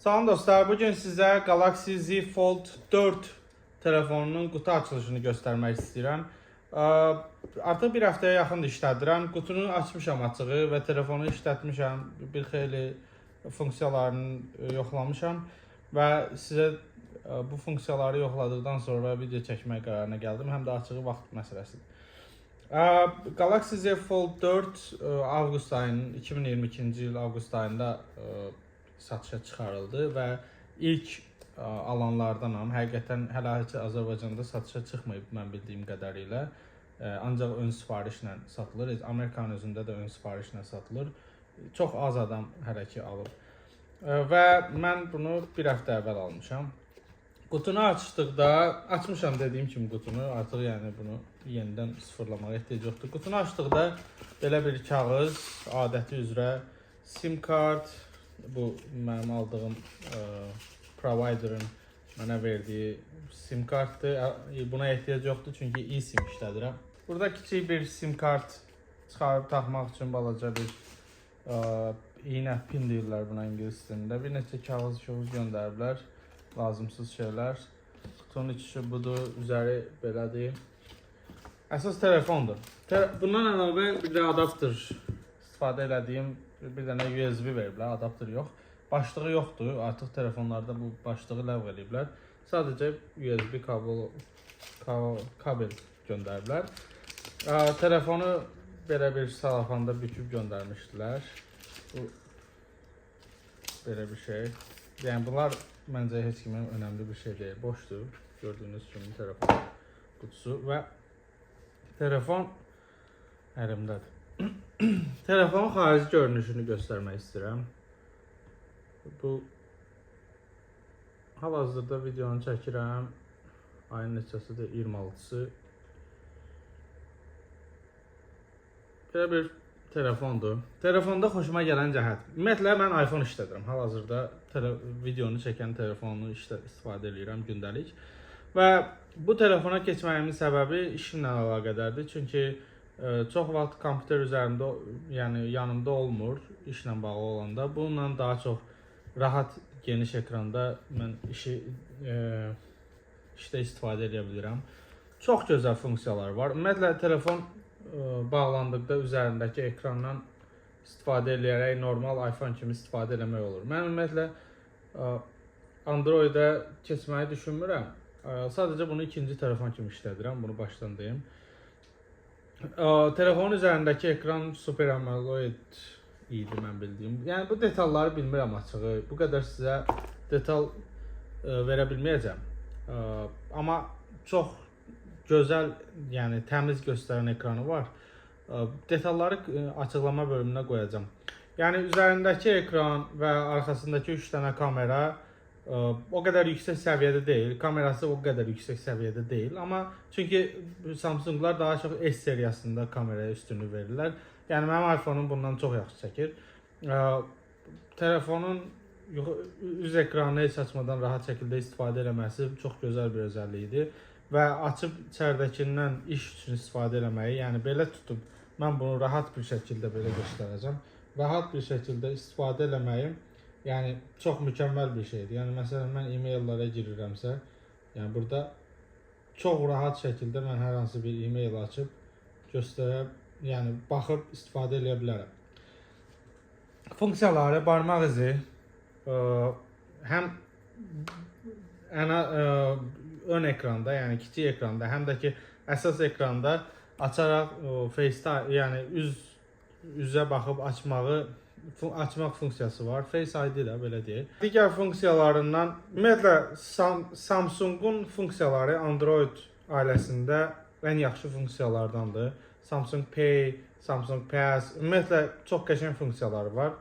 Salam dostlar, bugün sizə Galaxy Z Fold 4 telefonunun qutu açılışını göstərmək istəyirəm. Artıq bir həftəyə yaxın işlədirəm. Qutunu açmışam açığı və telefonu işlətmişəm. Bir xeyli funksiyalarını yoxlamışam və sizə bu funksiyaları yoxladıqdan sonra video çəkmək qərarına gəldim. Həm də açığı vaxt məsələsidir. Galaxy Z Fold 4 avqust ayının 2022-ci il avqust ayında satışa çıxarıldı və ilk alanlardanam. Həqiqətən hələ heç Azərbaycanda satışa çıxmayıb mən bildiyim qədərilə. Ancaq ön sifarişlə satılır. Amerikanın özündə də ön sifarişlə satılır. Çox az adam hələ ki alıb. Və mən bunu bir həftə əvvəl almışam. Qutunu açmışam dediyim kimi qutunu. Artıq yəni bunu yenidən sıfırlamağa ehtiyac yoxdur. Qutunu açdıqda belə bir kağız, adəti üzrə SIM kart, bu mənim aldığım provider'ın mənə verdiyi SIM kartdır. Buna ehtiyac yoxdur çünki eSIM işlədirəm. Burada kiçik bir SIM kart çıxarıb taxmaq üçün balaca bir iynə, pin deyirlər buna ingilis dilində. Bir neçə kağız göndəriblər, lazımsız şeylər. Kutunun içi budur, üzəri belədir. Əsas telefondur. Bundan əlavə bir də adapter istifadə elədiyim bir dənə USB veriblər, adapter yox. Başlığı yoxdur, artıq telefonlarda bu başlığı ləğv ediblər. Sadəcə USB kabel göndəriblər. Telefonu belə bir salafanda büküb göndərmişdilər. Bu belə bir şey. Yəni bunlar məncə heç kimin önəmli bir şey deyil, boşdur. Gördüyünüz kimi telefon qutusu və telefon əlimdədir. Telefonun xarici görünüşünü göstərmək istəyirəm. Bu hal-hazırda videonu çəkirəm. Ayın neçəsidir? 26-sı. Belə bir telefondur. Telefonda xoşuma gələn cəhət. Ümumiyyətlə mən iPhone işlədirəm. Hal-hazırda videonu çəkən telefonu istifadə edirəm gündəlik. Və bu telefona keçməyimin səbəbi işimlə əlaqədardır. Çünki çox vaxt kompüter üzərində, yəni yanımda olmur işlə bağlı olanda. Bununla daha çox rahat, geniş ekranda mən işdə istifadə edə bilirəm. Çox gözəl funksiyalar var. Ümumiyyətlə telefon bağlandıqda üzərindəki ekrandan istifadə edərək normal iPhone kimi istifadə etmək olur. Mən ümumiyyətlə Android-ə keçməyi düşünmürəm. Sadəcə bunu ikinci telefon kimi işlədirəm. Bunu başdan deyim. Telefonun üzərindəki ekran Super AMOLED idi mən bildiyim. Yəni bu detalları bilmirəm açığı. Bu qədər sizə detal verə bilməyəcəm. Amma çox gözəl, yəni təmiz göstərən ekranı var. Detalları açıqlama bölümünə qoyacağam. Yəni üzərindəki ekran və arxasındakı 3 dənə kamera o qədər yüksək səviyyədə deyil. Kamerası o qədər yüksək səviyyədə deyil. Amma çünki Samsunglar daha çox S seriyasında kameraya üstünlük verirlər. Yəni mənim iPhone-um bundan çox yaxşı çəkir. Telefonun üz ekranını heç açmadan rahat şəkildə istifadə etməsi çox gözəl bir özəlliyidir. Və açıb içəridəkindən iş üçün istifadə etməyi, yəni belə tutub mən bunu rahat bir şəkildə belə göstərəcəm. Rahat bir şəkildə istifadə etməyi, yəni çox mükəmməl bir şeydir. Yəni məsələn mən e-maillara girirəmsə, yəni burada çox rahat şəkildə mən hər hansı bir e-mail açıb göstərib, yəni baxıb istifadə edə bilərəm. Funksiyaları barmaq izi həm ön ekranda, yəni kiçik ekranda, həm də ki əsas ekranda açaraq FaceTime, yəni üzə baxıb açmaq funksiyası var. Face ID ilə belə deyək. Digər funksiyalarından ümumiyyətlə Samsungun funksiyaları Android ailəsində ən yaxşı funksiyalardandır. Samsung Pay, Samsung Pass, ümumiyyətlə çox qəşəng funksiyaları var.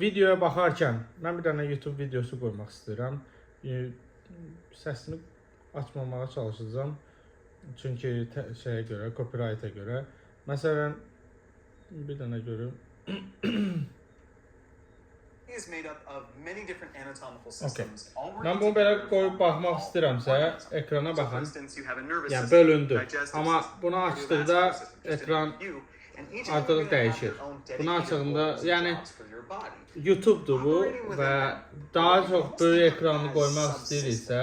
Videoya baxarkən mən bir dənə YouTube videosu qoymaq istəyirəm. Səsini açmamağa çalışacağam. Çünki şeyə görə, copyright-ə görə. Məsələn, bir dənə görüm. Mən bunu belə qoyub baxmaq istəyirəmsə, ekrana baxın. Yəni bölündü. Amma bunu açdıqda ekran artıq dəyişir. Bunun açığında, yəni YouTube-dur bu və daha çox böyük ekranı qoymaq istəyiriksə,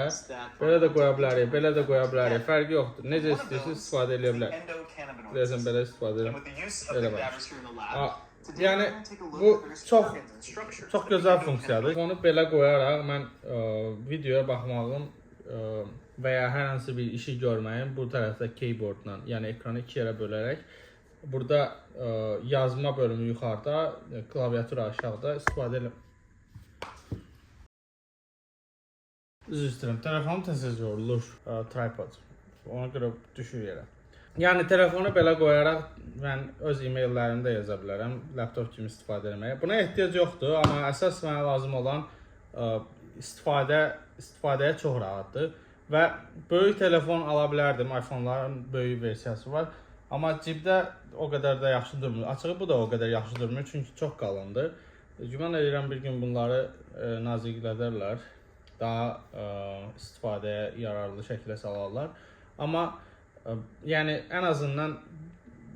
belə də qoya bilərik, belə də qoya bilərik. Fərqi yoxdur. Necə istəyirsiniz istifadə edə bilərik. Deyəsən belə istifadə edirəm. Elə var. Yəni bu çox gözəl funksiyadır. Onu belə qoyaraq mən videoya baxmağım və ya hər hansı bir işi görməyim bu tərəfdə keyboardla, yəni ekranı 2 yerə bölərək burada yazma bölümü yuxarıda, klaviatura aşağıda istifadə edirəm. Üzr istəyirəm, telefonum tez-tez yorulur, tripod. Ona görə düşür yerə. Yəni telefonu belə qoyaraq mən öz e-maillərimi də yaza bilərəm, laptop kimi istifadə etməyə. Buna ehtiyac yoxdur, amma əsas mənə lazım olan istifadəyə çox rahatdır və böyük telefon ala bilərdim, iPhone-ların böyük versiyası var. Amma cibdə o qədər də yaxşı durmur. Açığı bu da o qədər yaxşı durmur, çünki çox qalındır. Güman edirəm bir gün bunları naziklədərlər, daha istifadəyə yararlı şəkildə salarlar. Amma yəni ən azından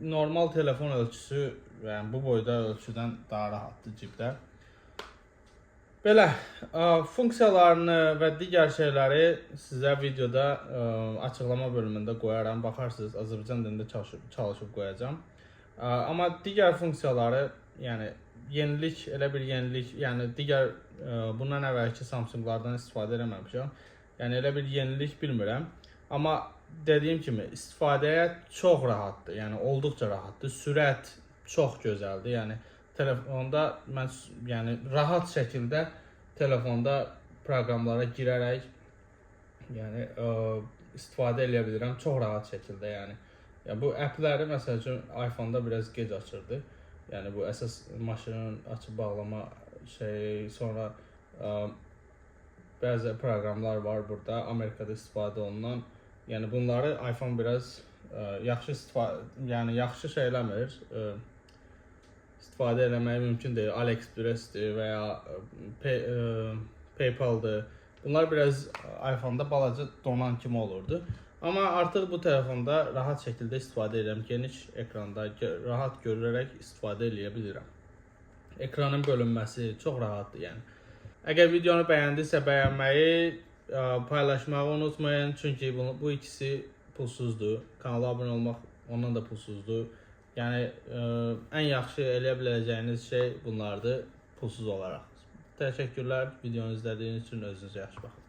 normal telefon ölçüsü, yəni bu boyda ölçüdən daha rahatdır cibdə. Belə, funksiyalarını və digər şeyləri sizə videoda açıqlama bölümündə qoyaram. Baxarsınız, Azərbaycan dilində çalışıb qoyacam. Amma digər funksiyaları, yəni yenilik, elə bir yenilik, yəni digər bundan əvvəlki Samsunglardan istifadə eləməmişəm. Yəni elə bir yenilik bilmirəm. Amma dediyim kimi istifadəyə çox rahatdır, yəni olduqca rahatdır. Sürət çox gözəldir, yəni telefonda mən yəni rahat şəkildə telefonda proqramlara girərək yəni istifadə edə bilirəm çox rahat şəkildə, yəni. Yəni bu appləri məsəl üçün iPhone-da biraz gec açırdı. Yəni bu əsas maşının açıb bağlama şey, sonra bəzi proqramlar var burada Amerikada istifadə olunan. Yəni bunları iPhone biraz yaxşı şey eləmir. İstifadə eləmək mümkün deyil. AliExpress-dir və ya PayPal-dır. Bunlar biraz iPhone-da balaca donan kimi olurdu. Amma artıq bu telefonda rahat şəkildə istifadə edirəm. Geniş ekranda rahat görərək istifadə edə bilirəm. Ekranın bölünməsi çox rahatdır, yəni. Əgər videonu bəyəndinizsə bəyənməyi, paylaşmağı unutmayın. Çünki bu ikisi pulsuzdur. Kanala abunə olmaq ondan da pulsuzdur. Yəni ən yaxşı eləyə biləcəyiniz şey bunlardır pulsuz olaraq. Təşəkkürlər videonu izlədiyiniz üçün, özünüzə yaxşı baxın.